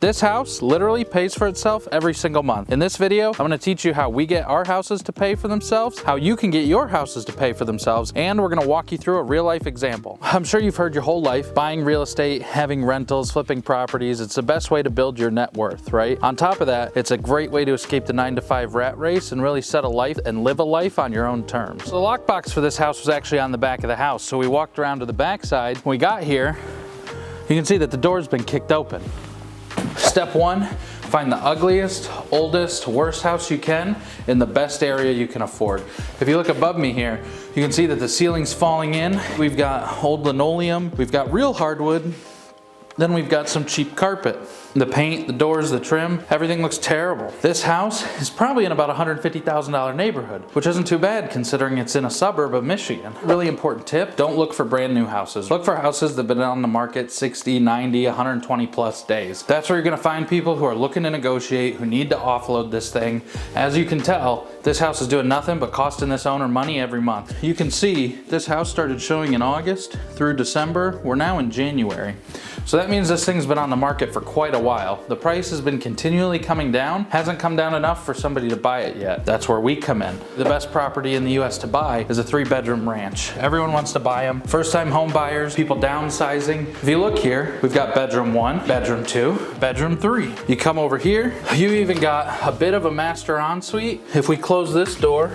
This house literally pays for itself every single month. In this video, I'm gonna teach you how we get our houses to pay for themselves, how you can get your houses to pay for themselves, and we're gonna walk you through a real life example. I'm sure you've heard your whole life, buying real estate, having rentals, flipping properties, it's the best way to build your net worth, right? On top of that, it's a great way to escape the 9-to-5 rat race and really set a life and live a life on your own terms. So the lockbox for this house was actually on the back of the house, so we walked around to the back side. When we got here, you can see that the door's been kicked open. Step one, find the ugliest, oldest, worst house you can in the best area you can afford. If you look above me here, you can see that the ceiling's falling in. We've got old linoleum, we've got real hardwood, then we've got some cheap carpet. The paint, the doors, the trim, everything looks terrible. This house is probably in about a $150,000 neighborhood, which isn't too bad considering it's in a suburb of Michigan. Really important tip, don't look for brand new houses. Look for houses that have been on the market 60, 90, 120 plus days. That's where you're gonna find people who are looking to negotiate, who need to offload this thing. As you can tell, this house is doing nothing but costing this owner money every month. You can see this house started showing in August through December. We're now in January. So that means this thing's been on the market for quite a while. The price has been continually coming down, hasn't come down enough for somebody to buy it yet. That's where we come in. The best property in the US to buy is a 3-bedroom ranch. Everyone wants to buy them. First time home buyers, people downsizing. If you look here, we've got bedroom 1, bedroom 2, bedroom 3. You come over here, you even got a bit of a master ensuite. If we close this door,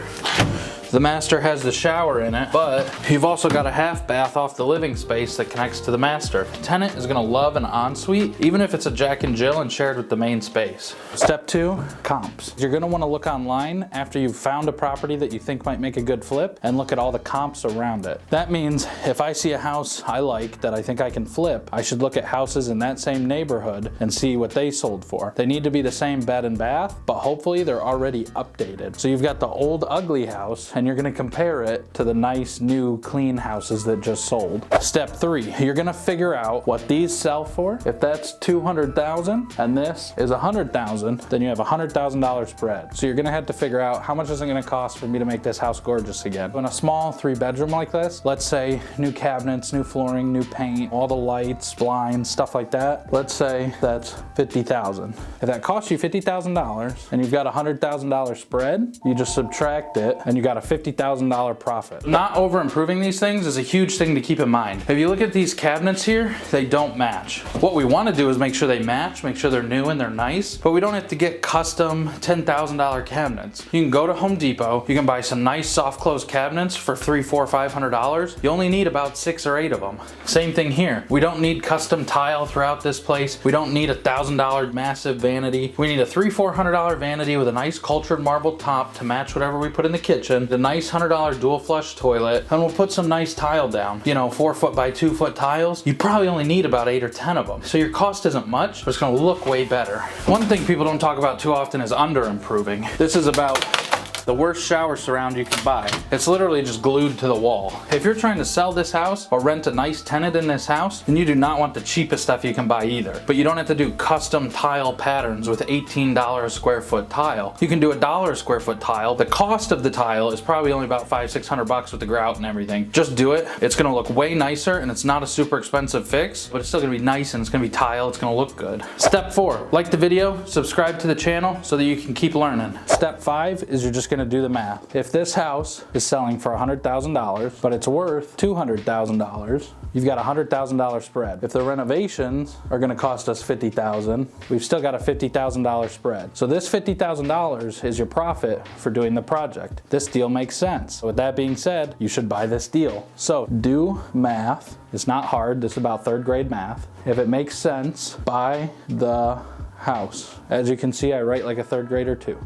the master has the shower in it, but you've also got a half bath off the living space that connects to the master. The tenant is gonna love an ensuite, even if it's a Jack and Jill and shared with the main space. Step 2, comps. You're gonna wanna look online after you've found a property that you think might make a good flip and look at all the comps around it. That means if I see a house I like that I think I can flip, I should look at houses in that same neighborhood and see what they sold for. They need to be the same bed and bath, but hopefully they're already updated. So you've got the old ugly house and you're gonna compare it to the nice new clean houses that just sold. Step 3, you're gonna figure out what these sell for. If that's $200,000 and this is $100,000, then you have a $100,000 spread. So you're gonna have to figure out how much is it gonna cost for me to make this house gorgeous again. In a small 3-bedroom like this, let's say new cabinets, new flooring, new paint, all the lights, blinds, stuff like that. Let's say that's $50,000. If that costs you $50,000 and you've got a $100,000 spread, you just subtract it and you got a $50,000 profit. Not over improving these things is a huge thing to keep in mind. If you look at these cabinets here, they don't match. What we want to do is make sure they match, make sure they're new and they're nice, but we don't have to get custom $10,000 cabinets. You can go to Home Depot, you can buy some nice soft close cabinets for $300, $400, $500. You only need about 6 or 8 of them. Same thing here. We don't need custom tile throughout this place. We don't need a $1,000 massive vanity. We need a $300, $400 vanity with a nice cultured marble top to match whatever we put in the kitchen. The nice $100 dual flush toilet, and we'll put some nice tile down. You know, 4 foot by 2 foot tiles. You probably only need about 8 or 10 of them. So your cost isn't much, but it's gonna look way better. One thing people don't talk about too often is under improving. This is about the worst shower surround you can buy. It's literally just glued to the wall. If you're trying to sell this house or rent a nice tenant in this house, then you do not want the cheapest stuff you can buy either. But you don't have to do custom tile patterns with $18 a square foot tile. You can do a $1 a square foot tile. The cost of the tile is probably only about $500, $600 with the grout and everything. Just do it. It's gonna look way nicer and it's not a super expensive fix, but it's still gonna be nice and it's gonna be tile. It's gonna look good. Step 4, like the video, subscribe to the channel so that you can keep learning. Step 5 is you're just gonna do the math. If this house is selling for $100,000, but it's worth $200,000, you've got a $100,000 spread. If the renovations are gonna cost us $50,000, we've still got a $50,000 spread. So this $50,000 is your profit for doing the project. This deal makes sense. With that being said, you should buy this deal. So do math. It's not hard. This is about 3rd grade math. If it makes sense, buy the house. As you can see, I write like a 3rd grader too.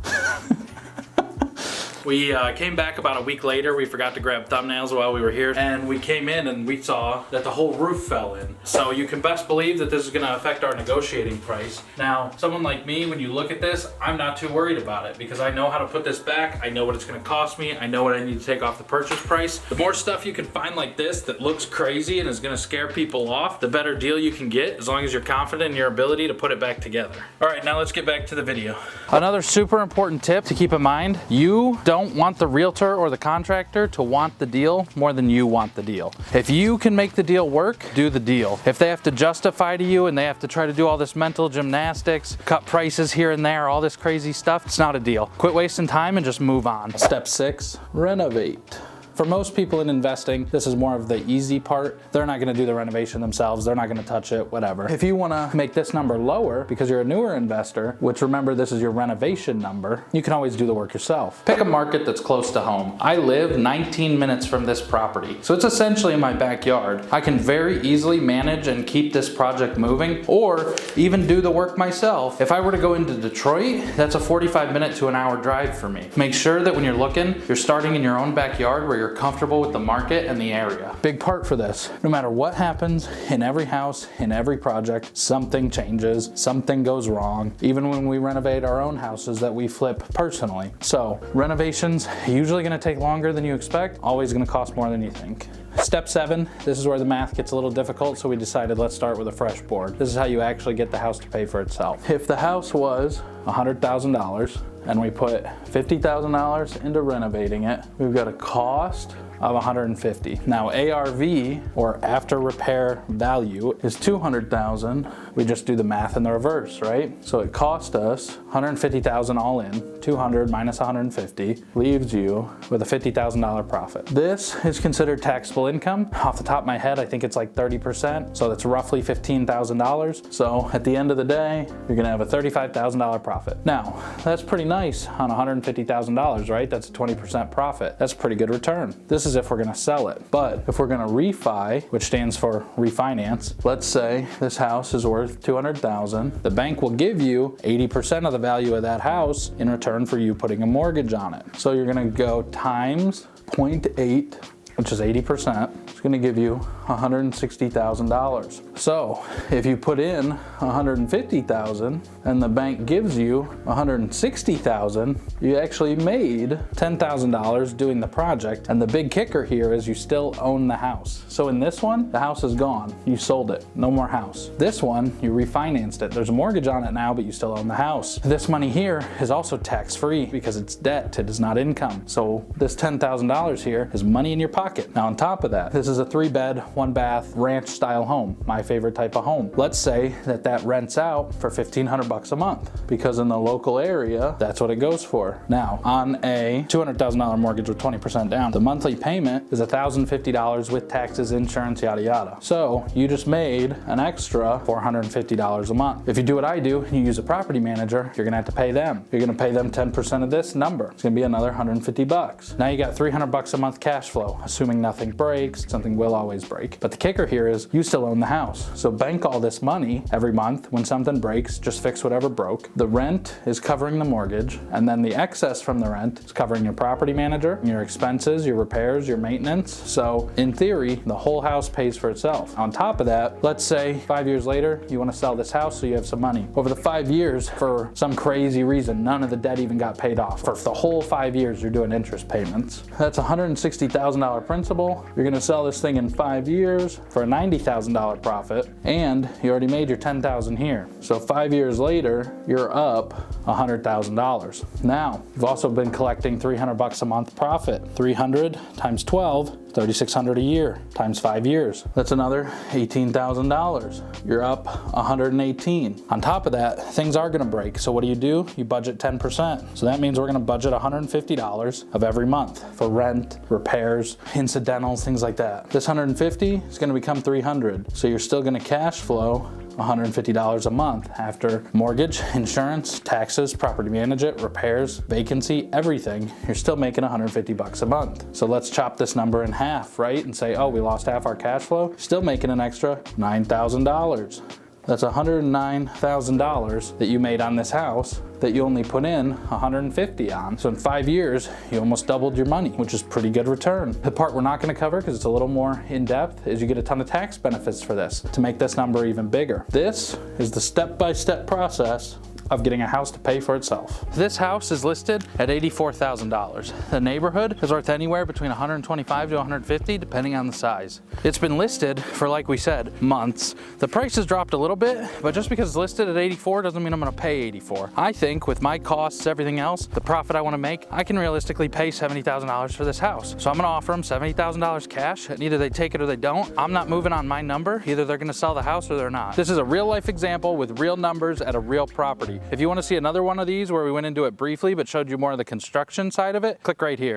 We came back about a week later. We forgot to grab thumbnails while we were here, and we came in and we saw that the whole roof fell in. So you can best believe that this is gonna affect our negotiating price. Now, someone like me, when you look at this, I'm not too worried about it because I know how to put this back. I know what it's gonna cost me. I know what I need to take off the purchase price. The more stuff you can find like this that looks crazy and is gonna scare people off, the better deal you can get as long as you're confident in your ability to put it back together. All right, now let's get back to the video. Another super important tip to keep in mind, you don't don't want the realtor or the contractor to want the deal more than you want the deal. If you can make the deal work, do the deal. If they have to justify to you and they have to try to do all this mental gymnastics, cut prices here and there, all this crazy stuff, it's not a deal. Quit wasting time and just move on. Step 6, renovate. For most people in investing, this is more of the easy part. They're not gonna do the renovation themselves. They're not gonna touch it, whatever. If you wanna make this number lower because you're a newer investor, which remember this is your renovation number, you can always do the work yourself. Pick a market that's close to home. I live 19 minutes from this property, so it's essentially in my backyard. I can very easily manage and keep this project moving, or even do the work myself. If I were to go into Detroit, that's a 45-minute to an hour drive for me. Make sure that when you're looking, you're starting in your own backyard where you're comfortable with the market and the area. Big part for this. No matter what happens in every house, in every project, something changes, something goes wrong, even when we renovate our own houses that we flip personally. So renovations usually gonna take longer than you expect, always gonna cost more than you think. Step 7, this is where the math gets a little difficult, so we decided let's start with a fresh board. This is how you actually get the house to pay for itself. If the house was $100,000 and we put $50,000 into renovating it, we've got a cost of $150,000. Now ARV, or after repair value, is $200,000. We just do the math in the reverse, right? So it cost us $150,000 all in. 200 minus 150 leaves you with a $50,000 profit. This is considered taxable income. Off the top of my head, I think it's like 30%, so that's roughly $15,000. So at the end of the day, you're gonna have a $35,000 profit. Now, that's pretty nice on $150,000, right? That's a 20% profit. That's a pretty good return. This is if we're gonna sell it. But if we're gonna refi, which stands for refinance, let's say this house is worth $200,000. The bank will give you 80% of the value of that house in return for you putting a mortgage on it. So you're gonna go times 0.8, which is 80%. It's gonna give you $160,000. So if you put in $150,000 and the bank gives you $160,000, you actually made $10,000 doing the project. And the big kicker here is you still own the house. So in this one, the house is gone. You sold it, no more house. This one, you refinanced it. There's a mortgage on it now, but you still own the house. This money here is also tax-free because it's debt, it is not income. So this $10,000 here is money in your pocket. Now on top of that, this is a 3-bed, 1-bath, ranch style home, my favorite type of home. Let's say that that rents out for $1,500 a month because in the local area, that's what it goes for. Now, on a $200,000 mortgage with 20% down, the monthly payment is $1,050 with taxes, insurance, yada yada. So you just made an extra $450 a month. If you do what I do, you use a property manager, you're gonna have to pay them. You're gonna pay them 10% of this number. It's gonna be another $150. Now you got $300 a month cash flow, assuming nothing breaks. Something will always break. But the kicker here is you still own the house. So bank all this money every month. When something breaks, just fix whatever broke. The rent is covering the mortgage, and then the excess from the rent is covering your property manager, your expenses, your repairs, your maintenance. So in theory, the whole house pays for itself. On top of that, let's say 5 years later, you want to sell this house so you have some money. Over the 5 years, for some crazy reason, none of the debt even got paid off. For the whole 5 years, you're doing interest payments. That's $160,000 principal. You're gonna sell this thing in 5 years for a $90,000 profit, and you already made your $10,000 here. So 5 years later, you're up $100,000. Now, you've also been collecting $300 a month profit. 300 times 12, $3,600 a year times 5 years. That's another $18,000. You're up $118. On top of that, things are gonna break. So what do? You budget 10%. So that means we're gonna budget $150 of every month for rent, repairs, incidentals, things like that. This $150 is gonna become $300. So you're still gonna cash flow $150 a month after mortgage, insurance, taxes, property management, repairs, vacancy, everything. You're still making $150 a month. So let's chop this number in half, right? And say, oh, we lost half our cash flow. Still making an extra $9,000. That's $109,000 that you made on this house that you only put in $150 on. So in 5 years, you almost doubled your money, which is pretty good return. The part we're not gonna cover, because it's a little more in-depth, is you get a ton of tax benefits for this to make this number even bigger. This is the step-by-step process of getting a house to pay for itself. This house is listed at $84,000. The neighborhood is worth anywhere between $125 to $150 depending on the size. It's been listed for, like we said, months. The price has dropped a little bit, but just because it's listed at 84 doesn't mean I'm gonna pay 84. I think with my costs, everything else, the profit I wanna make, I can realistically pay $70,000 for this house. So I'm gonna offer them $70,000 cash, and either they take it or they don't. I'm not moving on my number. Either they're gonna sell the house or they're not. This is a real life example with real numbers at a real property. If you wanna see another one of these where we went into it briefly but showed you more of the construction side of it, click right here.